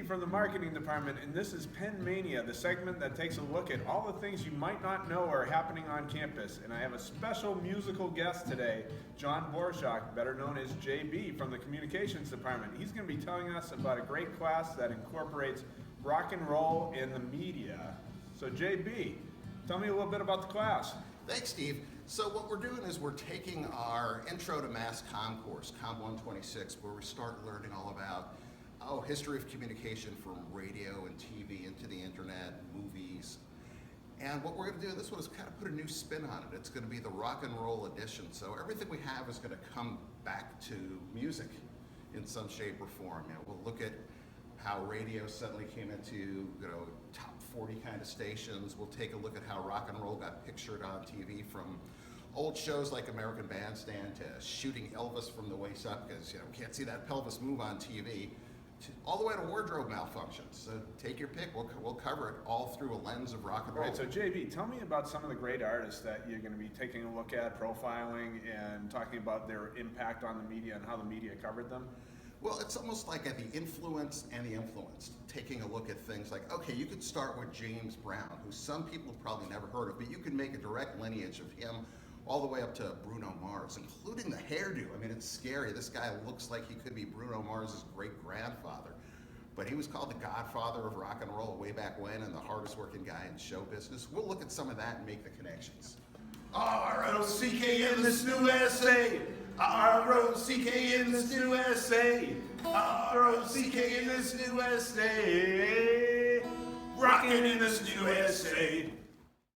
JB from the marketing department, and this is Penmania, the segment that takes a look at all the things you might not know are happening on campus. And I have a special musical guest today, John Borshak, better known as JB from the communications department. He's going to be telling us about a great class that incorporates rock and roll in the media. So JB, tell me a little bit about the class. Thanks, Steve. So what we're doing is we're taking our Intro to Mass Comm course, Comm 126, where we start learning all about history of communication from radio and TV into the internet, movies. And what we're going to do in this one is kind of put a new spin on it. It's going to be the rock and roll edition. So everything we have is going to come back to music in some shape or form. We'll look at how radio suddenly came into top 40 kind of stations. We'll take a look at how rock and roll got pictured on TV, from old shows like American Bandstand to shooting Elvis from the waist up because we can't see that pelvis move on TV, all the way to wardrobe malfunctions. So take your pick. We'll cover it all through a lens of rock and roll. Right, so JB, tell me about some of the great artists that you're going to be taking a look at, profiling, and talking about their impact on the media and how the media covered them. Well, it's almost like at the influence and the influenced, taking a look at things like, okay, you could start with James Brown, who some people have probably never heard of, but you can make a direct lineage of him all the way up to Bruno Mars, including the hairdo. I mean, it's scary. This guy looks like he could be Bruno Mars's great-grandfather. But he was called the godfather of rock and roll way back when, and the hardest working guy in show business. We'll look at some of that and make the connections. R-O-C-K in this new essay. R-O-C-K in this new essay. R-O-C-K in this new essay. Rockin' in this new essay.